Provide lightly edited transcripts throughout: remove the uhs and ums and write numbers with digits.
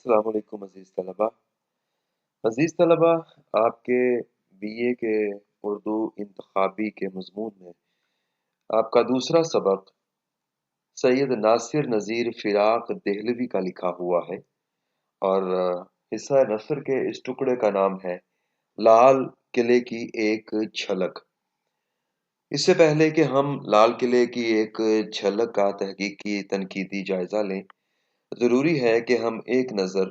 अस्सलाम वालेकुम अज़ीज़ तलबा। आपके बीए के उर्दू इंतखाबी के मज़मून में आपका दूसरा सबक सैयद नासिर नज़ीर फ़िराक देहलवी का लिखा हुआ है और हिस्सा नसर के इस टुकड़े का नाम है लाल किले की एक झलक। इससे पहले कि हम लाल किले की एक झलक का तहकीकी तनकीदी जायज़ा लें, ज़रूरी है कि हम एक नज़र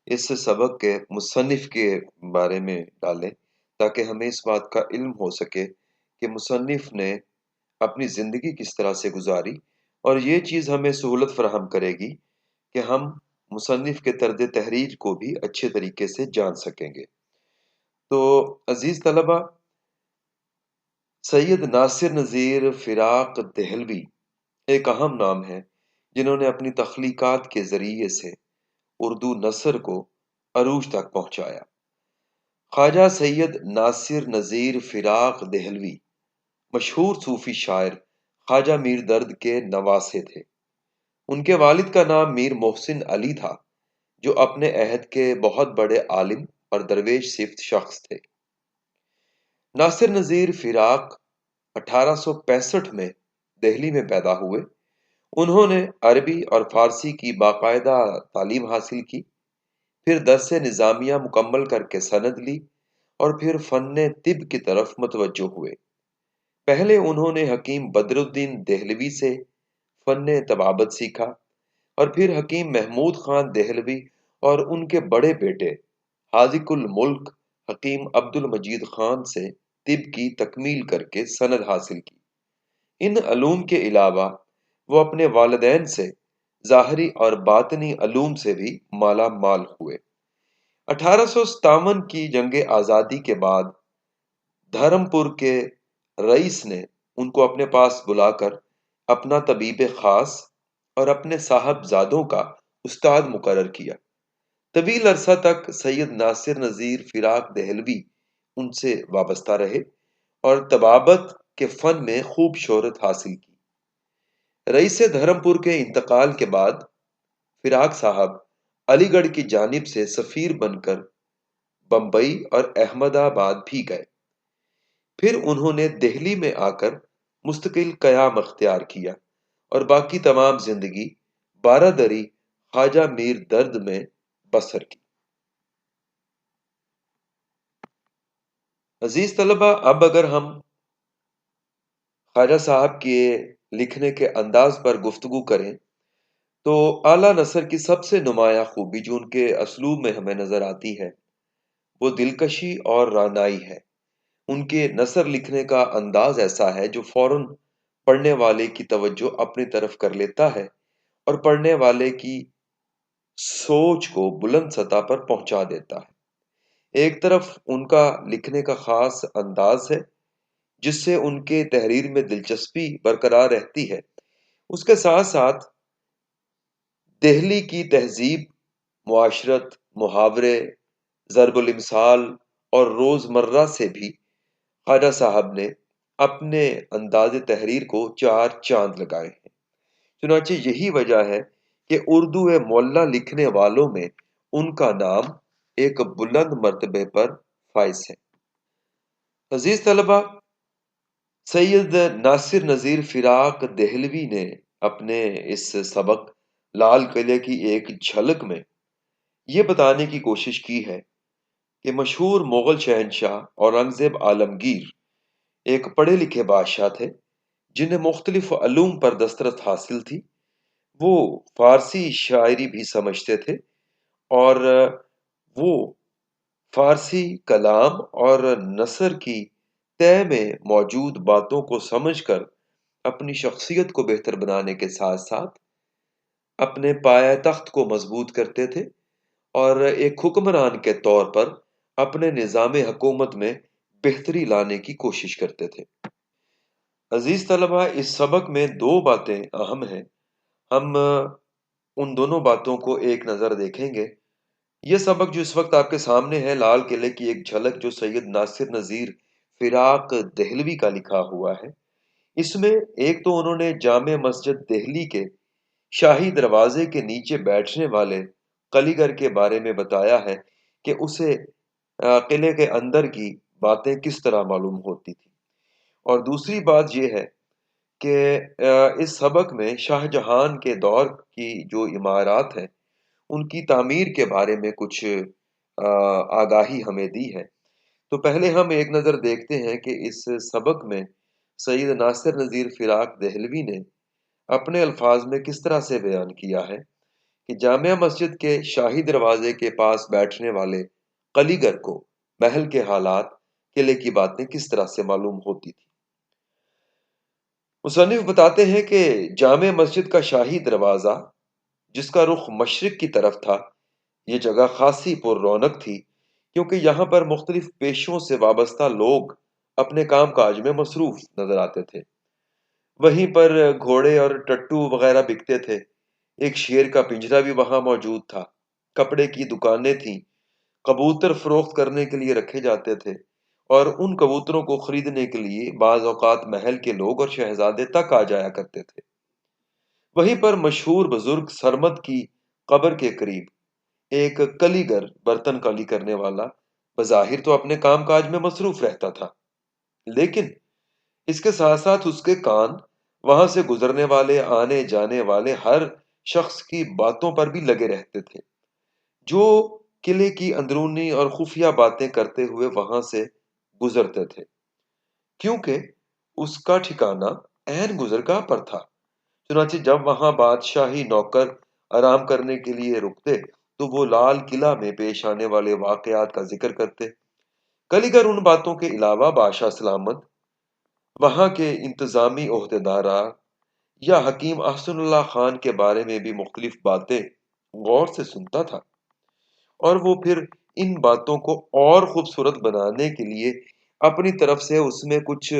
इस सबक के मुसन्निफ के बारे में डालें ताकि हमें इस बात का इल्म हो सके कि मुसन्निफ ने अपनी ज़िंदगी किस तरह से गुजारी, और ये चीज़ हमें सहूलत फराहम करेगी कि हम मुसन्निफ के तर्ज तहरीर को भी अच्छे तरीके से जान सकेंगे। तो अजीज़ तलबा, सैयद नासिर नज़ीर फ़िराक देहलवी एक अहम नाम है जिन्होंने अपनी तख्लीकात के ज़रिए से उर्दू नसर को अरूज तक पहुँचाया। ख्वाजा सैयद नासिर नज़ीर फ़िराक देहलवी मशहूर सूफ़ी शायर ख्वाजा मीर दर्द के नवासे थे। उनके वालिद का नाम मीर मोहसिन अली था, जो अपने अहद के बहुत बड़े आलिम और दरवेश सिफ्त शख्स थे। नासिर नज़ीर फ़िराक 1865 में दिल्ली में पैदा हुए। उन्होंने अरबी और फ़ारसी की बाकायदा तालीम हासिल की, फिर दर्स निज़ामिया मुकम्मल करके सनद ली और फिर फ़न्ने तिब की तरफ मुतवज्जो हुए। पहले उन्होंने हकीम बदरुद्दीन देहलवी से फ़न्ने तबाबत सीखा और फिर हकीम महमूद खान देहलवी और उनके बड़े बेटे हाजिकुल मुल्क हकीम अब्दुल मजीद खान से तिब की तकमील करके सनद हासिल की। इन अलूम के अलावा वो अपने वालिदैन से ज़ाहरी और बातनी अलूम से भी माला माल हुए। 1857 की जंग आज़ादी के बाद धर्मपुर के रईस ने उनको अपने पास बुलाकर अपना तबीब खास और अपने साहबजादों का उस्ताद मुकर्रर किया। तवील अरसा तक सैयद नासिर नज़ीर फ़िराक देहलवी उनसे वाबस्ता रहे और तबाबत के फ़न में खूब शोहरत हासिल की। रईस धर्मपुर के इंतकाल के बाद फ़िराक साहब अलीगढ़ की जानिब से सफ़ीर बनकर बम्बई और अहमदाबाद भी गए। फिर उन्होंने दिल्ली में आकर मुस्तकिल क़याम अख्तियार किया और बाकी तमाम ज़िंदगी बारादरी ख्वाजा मीर दर्द में बसर की। अजीज़ तलबा, अब अगर हम ख्वाजा साहब के लिखने के अंदाज पर गुफ्तगू करें तो आला नसर की सबसे नुमाया खूबी जो उनके असलूब में हमें नज़र आती है वो दिलकशी और रानाई है। उनके नसर लिखने का अंदाज ऐसा है जो फौरन पढ़ने वाले की तवज्जो अपनी तरफ कर लेता है और पढ़ने वाले की सोच को बुलंद सतह पर पहुंचा देता है। एक तरफ उनका लिखने का खास अंदाज है जिससे उनके तहरीर में दिलचस्पी बरकरार रहती है, उसके साथ साथ दिल्ली की तहजीब, मुआशरत, मुहावरे, ज़रबुल इमसाल और रोज़मर्रा से भी ख्वाजा साहब ने अपने अंदाज़ तहरीर को चार चांद लगाए हैं। चुनांचे यही वजह है कि उर्दू मुअल्ला लिखने वालों में उनका नाम एक बुलंद मर्तबे पर फाइज है। अजीज तलबा, सैयद नासिर नज़ीर फ़िराक देहलवी ने अपने इस सबक लाल किले की एक झलक में ये बताने की कोशिश की है कि मशहूर मुगल शहनशाह औरंगज़ेब आलमगीर एक पढ़े लिखे बादशाह थे जिन्हें मुख्तलिफ अलूम पर दस्तरस हासिल थी। वो फारसी शायरी भी समझते थे और वो फारसी कलाम और नसर की तय में मौजूद बातों को समझकर अपनी शख्सियत को बेहतर बनाने के साथ साथ अपने पाया तख्त को मजबूत करते थे और एक हुक्मरान के तौर पर अपने निज़ाम हुकूमत में बेहतरी लाने की कोशिश करते थे। अजीज तलबा, इस सबक में दो बातें अहम हैं। हम उन दोनों बातों को एक नज़र देखेंगे। यह सबक जो इस वक्त आपके सामने है, लाल किले की एक झलक, जो सैयद नासिर नज़ीर फ़िराक देहलवी का लिखा हुआ है, इसमें एक तो उन्होंने जामे मस्जिद दिल्ली के शाही दरवाजे के नीचे बैठने वाले قلیگر کے بارے میں بتایا ہے کہ اسے قلعے کے اندر کی باتیں کس طرح معلوم ہوتی تھی۔ اور دوسری بات یہ ہے کہ اس سبق میں شاہ جہان کے دور کی جو عمارات ہیں ان کی تعمیر کے بارے میں کچھ آگاہی ہمیں دی ہے۔ تو پہلے ہم ایک نظر دیکھتے ہیں کہ اس سبق میں سید ناصر نذیر فراق دہلوی نے اپنے الفاظ میں کس طرح سے بیان کیا ہے کہ جامع مسجد کے شاہی دروازے کے پاس بیٹھنے والے قلیگر کو محل کے حالات، قلعے کی باتیں کس طرح سے معلوم ہوتی تھی۔ مصنف بتاتے ہیں کہ جامع مسجد کا شاہی دروازہ جس کا رخ مشرق کی طرف تھا، یہ جگہ خاصی پر رونق تھی کیونکہ یہاں پر مختلف پیشوں سے وابستہ لوگ اپنے کام کاج میں مصروف نظر آتے تھے۔ وہیں پر گھوڑے اور ٹٹو وغیرہ بکتے تھے۔ ایک شیر کا پنجرا بھی وہاں موجود تھا۔ کپڑے کی دکانیں تھیں۔ کبوتر فروخت کرنے کے لیے رکھے جاتے تھے اور ان کبوتروں کو خریدنے کے لیے بعض اوقات محل کے لوگ اور شہزادے تک آ جایا کرتے تھے۔ وہیں پر مشہور بزرگ سرمد کی قبر کے قریب ایک کلیگر برتن کلی کرنے والا بظاہر تو اپنے کام کاج میں مصروف رہتا تھا، لیکن اس کے ساتھ ساتھ اس کے کان وہاں سے گزرنے والے، آنے جانے والے ہر شخص کی باتوں پر بھی لگے رہتے تھے جو قلعے کی اندرونی اور خفیہ باتیں کرتے ہوئے وہاں سے گزرتے تھے، کیونکہ اس کا ٹھکانہ عین گزرگاہ پر تھا۔ چنانچہ جب وہاں بادشاہی نوکر آرام کرنے کے لیے رکتے تو وہ لال قلعہ میں پیش آنے والے واقعات کا ذکر کرتے۔ کلیگر ان باتوں کے علاوہ بادشاہ سلامت، وہاں کے انتظامی عہدیداران یا حکیم احسن اللہ خان کے بارے میں بھی مختلف باتیں غور سے سنتا تھا، اور وہ پھر ان باتوں کو اور خوبصورت بنانے کے لیے اپنی طرف سے اس میں کچھ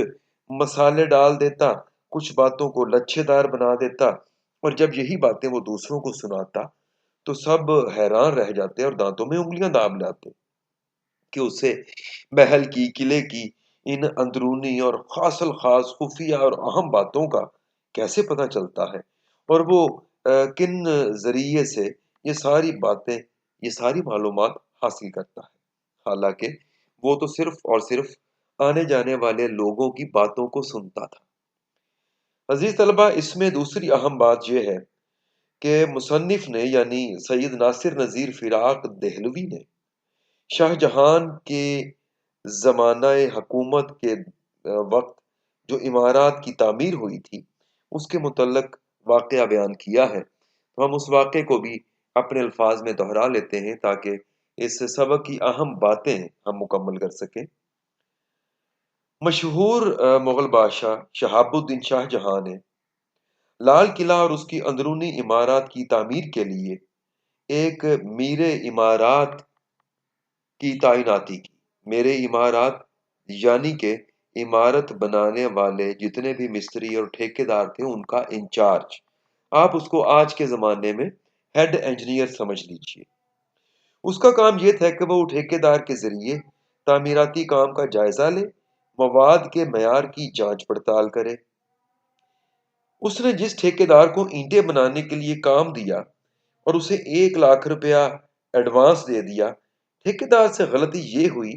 مسالے ڈال دیتا، کچھ باتوں کو لچھے دار بنا دیتا، اور جب یہی باتیں وہ دوسروں کو سناتا تو سب حیران رہ جاتے اور دانتوں میں انگلیاں داب لاتے کہ اسے محل کی، قلعے کی ان اندرونی اور خاص الخاص خفیہ اور اہم باتوں کا کیسے پتہ چلتا ہے، اور وہ کن ذریعے سے یہ ساری باتیں، یہ ساری معلومات حاصل کرتا ہے، حالانکہ وہ تو صرف اور صرف آنے جانے والے لوگوں کی باتوں کو سنتا تھا۔ عزیز طلبہ، اس میں دوسری اہم بات یہ ہے کہ مصنف نے یعنی سید ناصر نذیر فراق دہلوی نے شاہ جہان کے زمانہ حکومت کے وقت جو عمارات کی تعمیر ہوئی تھی اس کے متعلق واقعہ بیان کیا ہے، تو ہم اس واقعے کو بھی اپنے الفاظ میں دہرا لیتے ہیں تاکہ اس سبق کی اہم باتیں ہم مکمل کر سکیں۔ مشہور مغل بادشاہ شہاب الدین شاہ جہاں نے لال قلعہ اور اس کی اندرونی عمارات کی تعمیر کے لیے ایک میر عمارات کی تعیناتی کی۔ میرے عمارات یعنی کہ عمارت بنانے والے جتنے بھی مستری اور ٹھیکیدار تھے ان کا انچارج، آپ اس کو آج کے زمانے میں ہیڈ انجینئر سمجھ لیجئے۔ اس کا کام یہ تھا کہ وہ ٹھیکیدار کے ذریعے تعمیراتی کام کا جائزہ لے، مواد کے معیار کی جانچ پڑتال کرے۔ اس نے جس ٹھیکیدار کو اینٹیں بنانے کے لیے کام دیا اور اسے 1,00,000 روپیہ ایڈوانس دے دیا، ٹھیکیدار سے غلطی یہ ہوئی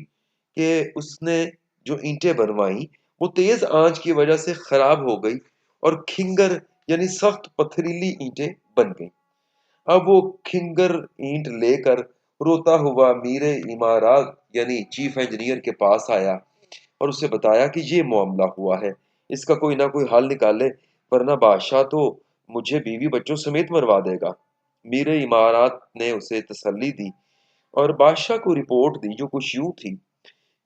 کہ اس نے جو اینٹیں بنوائیں وہ تیز آنچ کی وجہ سے خراب ہو گئی اور کھنگر یعنی سخت پتھریلی اینٹیں بن گئیں۔ اب وہ کھنگر اینٹ لے کر روتا ہوا میر عمارات یعنی چیف انجینئر کے پاس آیا اور اسے بتایا کہ یہ معاملہ ہوا ہے، اس کا کوئی نہ کوئی حل نکالے ورنہ بادشاہ تو مجھے بیوی بچوں سمیت مروا دے گا۔ میر عمارات نے اسے تسلی دی اور بادشاہ کو رپورٹ دی جو کچھ یوں تھی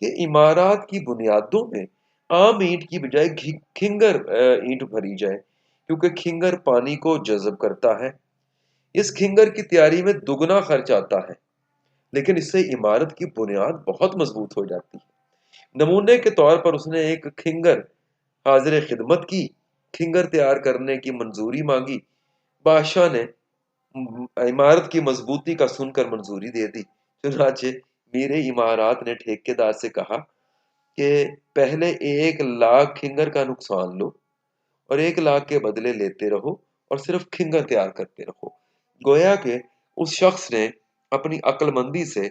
کہ عمارات کی بنیادوں میں عام اینٹ کی بجائے کھنگر اینٹ بھری جائے، کیونکہ کھنگر پانی کو جذب کرتا ہے۔ اس کھنگر کی تیاری میں دگنا خرچ آتا ہے، لیکن اس سے عمارت کی بنیاد بہت مضبوط ہو جاتی ہے۔ نمونے کے طور پر اس نے ایک کھنگر حاضر خدمت کی، کھنگر تیار کرنے کی منظوری مانگی۔ بادشاہ نے عمارت کی مضبوطی کا سن کر منظوری دے دی۔ چنانچہ میر عمارات نے ٹھیکیدار سے کہا کہ پہلے 1,00,000 کھنگر کا نقصان لو اور 1,00,000 کے بدلے لیتے رہو اور صرف کھنگر تیار کرتے رہو۔ گویا کہ اس شخص نے अपनी अक्लमंदी से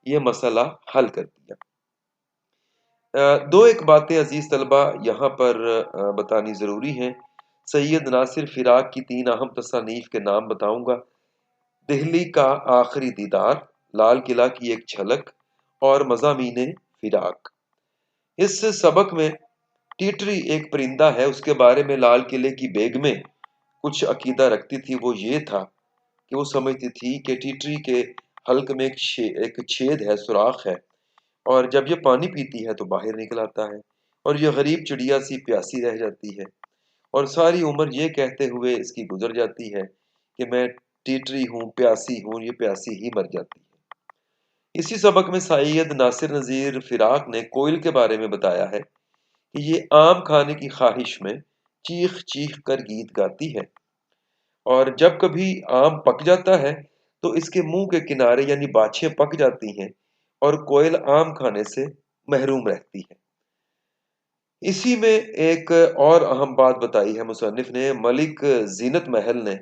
ये मसला हल कर दिया। दो एक बातें अजीज तलबा यहाँ पर बतानी ज़रूरी हैं। सैयद नासिर फिराक की 3 अहम तसानीफ के नाम बताऊंगा। दिल्ली का आखिरी दीदार, लाल किला की एक झलक और मज़ामीने फिराक। इस सबक में टीटरी एक परिंदा है, उसके बारे में लाल किले की बेगमें कुछ अकीदा रखती थी। वो ये था कि वो समझती थी कि टीटरी के हल्क में एक छेद है, सुराख है, और जब ये पानी पीती है तो बाहर निकल आता है, और ये गरीब चिड़िया सी प्यासी रह जाती है, और सारी उम्र ये कहते हुए इसकी गुजर जाती है कि मैं टीटरी हूँ, प्यासी हूँ, ये प्यासी ही मर जाती है। इसी सबक में सैयद नासिर नज़ीर फिराक ने कोयल के बारे में बताया है कि ये आम खाने की ख्वाहिश में चीख चीख कर गीत गाती है, और जब कभी आम पक जाता है तो इसके मुंह के किनारे यानी बाछें पक जाती हैं और कोयल आम खाने से महरूम रहती है। इसी में एक और अहम बात बताई है मुसन्निफ ने। मलिक जीनत महल ने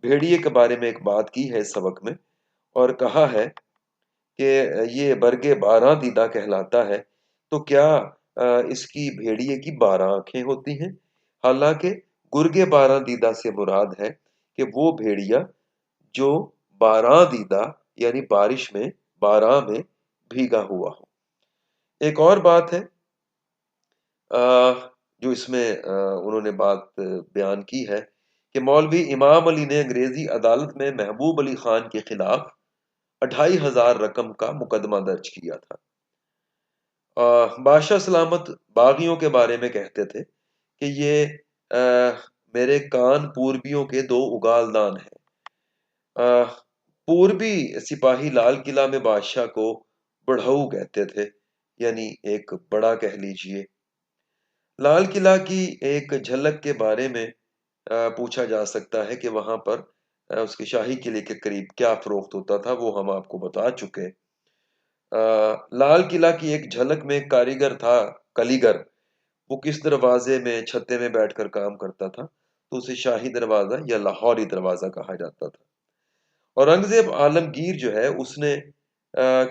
भेड़िए के बारे में एक बात की है इस सबक में, और कहा है कि ये बरगे 12 दीदा कहलाता है। तो क्या इसकी भेड़िए की 12 आंखें होती हैं? हालांकि गुर्गे 12 दीदा से मुराद है कि वो भेड़िया जो 12 दीदा यानी बारिश में 12 में भीगा हुआ हो। एक और बात है जो इसमें उन्होंने बात बयान की है कि मौलवी इमाम अली ने अंग्रेजी अदालत में महबूब अली खान के खिलाफ 25,000 रकम का मुकदमा दर्ज किया था। बादशाह सलामत बागियों के बारे में कहते थे कि ये मेरे कान पूर्बियों के 2 उगालदान हैं। पूर्वी सिपाही लाल किला में बादशाह को बढ़ऊ कहते थे, यानी एक बड़ा कह लीजिए। लाल किला की एक झलक के बारे में पूछा जा सकता है कि वहां पर उसके शाही किले के करीब क्या फरोख्त होता था, वो हम आपको बता चुके। लाल किला की एक झलक में एक कारीगर था, कलीगर। वो किस दरवाजे में छत्ते में बैठकर काम करता था, तो उसे शाही दरवाजा या लाहौरी दरवाजा कहा जाता था। औरंगजेब आलमगीर जो है उसने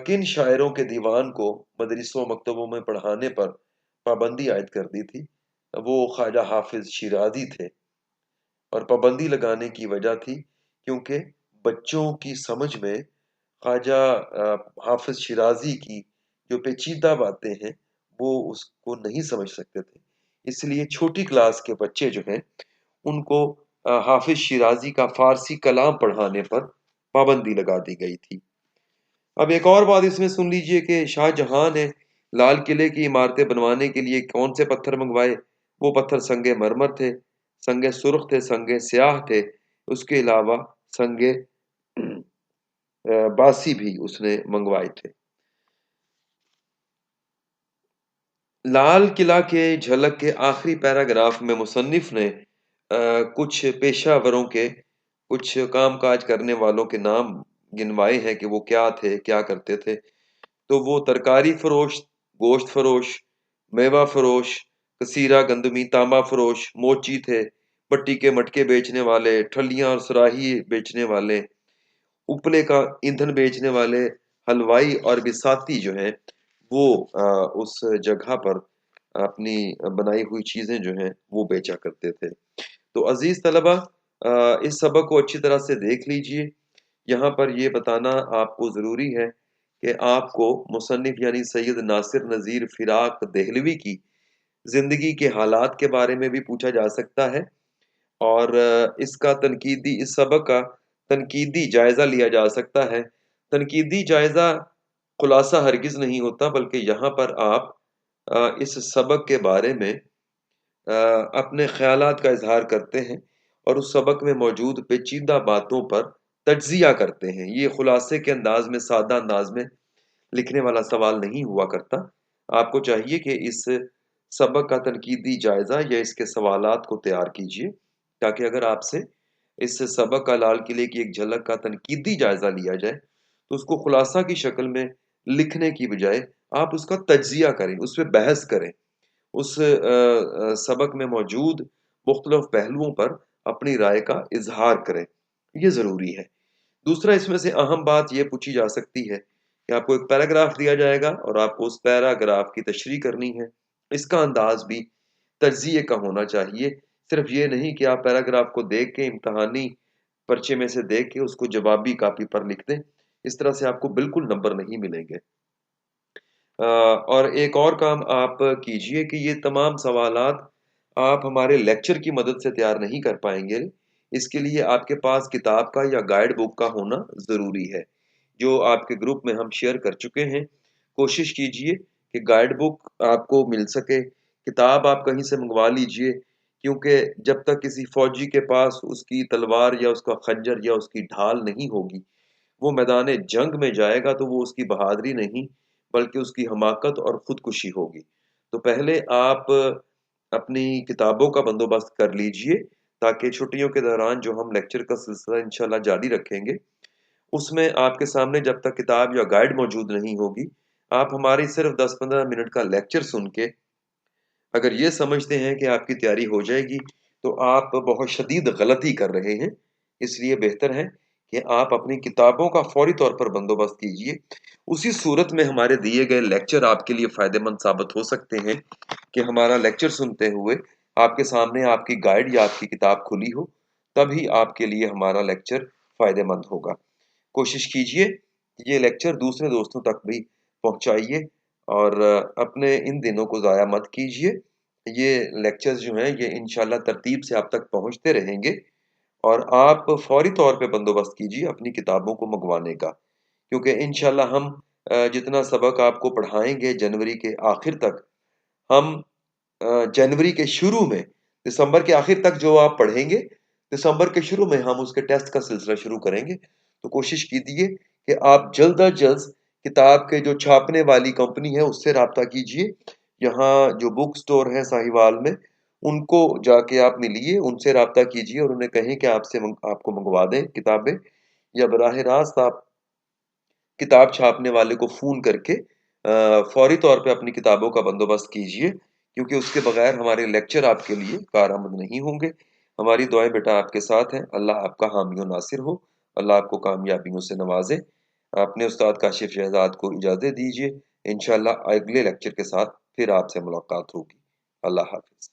किन शायरों के दीवान को मदरसों मकतबों में पढ़ाने पर पाबंदी आयद कर दी थी? वो ख्वाजा हाफिज शिराजी थे, और पाबंदी लगाने की वजह थी क्योंकि बच्चों की समझ में ख्वाजा हाफिज शिराजी की जो पेचीदा बातें हैं वो उसको नहीं समझ सकते थे। इसलिए छोटी क्लास के बच्चे जो हैं उनको हाफिज शिराजी का फारसी कलाम पढ़ाने पर पाबंदी लगा दी गई थी। अब एक और बात इसमें सुन लीजिए कि शाहजहां ने लाल किले की इमारतें बनवाने के लिए कौन से पत्थर मंगवाए। वो पत्थर संगे मरमर थे, संगे सुर्ख थे, संगे स्याह थे। उसके अलावा संगे बासी भी उसने मंगवाए थे। लाल किला के झलक के आखिरी पैराग्राफ में मुसन्निफ ने कुछ पेशावरों के, कुछ कामकाज करने वालों के नाम गिनवाए हैं कि वो क्या थे, क्या करते थे। तो वो तरकारी फरोश, गोश्त फरोश, मेवा फरोश, कसीरा गंदमी, तांबा फरोश, मोची थे, पट्टी के मटके बेचने वाले, ठल्लियां और सुराही बेचने वाले, उपले का ईंधन बेचने वाले, हलवाई और बिसाती जो हैं वो उस जगह पर अपनी बनाई हुई चीजें जो हैं वो बेचा करते थे। तो अजीज तलबा, इस सबक को अच्छी तरह से देख लीजिए। यहाँ पर ये बताना आपको ज़रूरी है कि आपको मुसन्निफ यानी सैयद नासिर नज़ीर फिराक देहलवी की ज़िंदगी के हालात के बारे में भी पूछा जा सकता है, और इसका तनकीदी, इस सबक का तनकीदी जायज़ा लिया जा सकता है। तनकीदी जायज़ा खुलासा हरगिज़ नहीं होता, बल्कि यहाँ पर आप इस सबक के बारे में अपने ख़यालात का इज़हार करते हैं और उस सबक में मौजूद पेचीदा बातों पर तज्ज़िया करते हैं। ये खुलासे के अंदाज में, सादा अंदाज में लिखने वाला सवाल नहीं हुआ करता। आपको चाहिए कि इस सबक का तनकीदी जायज़ा या इसके सवालात को तैयार कीजिए, ताकि अगर आपसे इस सबक का लाल किले की एक झलक का तनकीदी जायज़ा लिया जाए तो उसको खुलासा की शक्ल में लिखने की बजाय आप उसका तज्ज़िया करें, उस पे बहस करें, उस सबक में मौजूद मुख्तलिफ पहलुओं पर अपनी राय का इजहार करें। ये ज़रूरी है। दूसरा इसमें से अहम बात ये पूछी जा सकती है कि आपको एक पैराग्राफ दिया जाएगा और आपको उस पैराग्राफ की तशरीह करनी है। इसका अंदाज भी तज्ज़िये का होना चाहिए। सिर्फ ये नहीं कि आप पैराग्राफ को देख के इम्तिहानी पर्चे में से देख के उसको जवाबी कॉपी पर लिख दें। इस तरह से आपको बिल्कुल नंबर नहीं मिलेंगे। और एक और काम आप कीजिए कि ये तमाम सवालात आप हमारे लेक्चर की मदद से तैयार नहीं कर पाएंगे। इसके लिए आपके पास किताब का या गाइड बुक का होना ज़रूरी है, जो आपके ग्रुप में हम शेयर कर चुके हैं। कोशिश कीजिए कि गाइड बुक आपको मिल सके। किताब आप कहीं से मंगवा लीजिए, क्योंकि जब तक किसी फौजी के पास उसकी तलवार या उसका खंजर या उसकी ढाल नहीं होगी, वो मैदान जंग में जाएगा तो वो उसकी बहादुरी नहीं बल्कि उसकी हमाकत और खुदकुशी होगी। तो पहले आप अपनी किताबों का बंदोबस्त कर लीजिए, ताकि छुट्टियों के दौरान जो हम लेक्चर का सिलसिला इंशाल्लाह जारी रखेंगे, उसमें आपके सामने जब तक किताब या गाइड मौजूद नहीं होगी, आप हमारी सिर्फ 10-15 मिनट का लेक्चर सुन के अगर ये समझते हैं कि आपकी तैयारी हो जाएगी, तो आप बहुत शदीद गलती कर रहे हैं। इसलिए बेहतर है कि आप अपनी किताबों का फौरी तौर पर बंदोबस्त कीजिए। उसी सूरत में हमारे दिए गए लेक्चर आपके लिए फ़ायदेमंद साबित हो सकते हैं कि हमारा लेक्चर सुनते हुए आपके सामने आपकी गाइड या आपकी किताब खुली हो, तभी आपके लिए हमारा लेक्चर फ़ायदेमंद होगा। कोशिश कीजिए ये लेक्चर दूसरे दोस्तों तक भी पहुंचाइए और अपने इन दिनों को ज़ाया मत कीजिए। ये लेक्चर्स जो हैं ये इंशाल्लाह तरतीब से आप तक पहुंचते रहेंगे और आप फौरी तौर पे बंदोबस्त कीजिए अपनी किताबों को मंगवाने का, क्योंकि इंशाल्लाह हम जितना सबक आपको पढ़ाएंगे जनवरी के आखिर तक, हम जनवरी के शुरू में दिसंबर के आखिर तक जो आप पढ़ेंगे, दिसंबर के शुरू में हम उसके टेस्ट का सिलसिला शुरू करेंगे। तो कोशिश कीजिए कि आप जल्द अज जल्द किताब के जो छापने वाली कंपनी है उससे राब्ता कीजिए। यहाँ जो बुक स्टोर है साहिवाल में, उनको जाके आप मिलिए, उनसे राब्ता कीजिए और उन्हें कहें कि आपको मंगवा दें किताबें, या बराह रास्त आप किताब छापने वाले को फ़ोन करके फौरी तौर पे अपनी किताबों का बंदोबस्त कीजिए, क्योंकि उसके बगैर हमारे लेक्चर आपके लिए कारआमद नहीं होंगे। हमारी दुआएं बेटा आपके साथ हैं। अल्लाह आपका हामी और नासिर हो। अल्लाह आपको कामयाबियों से नवाजे। अपने उस्ताद काशिफ शहजाद को इजाज़त दीजिए। इंशाल्लाह अगले लेक्चर के साथ फिर आपसे मुलाकात होगी। अल्लाह हाफिज़।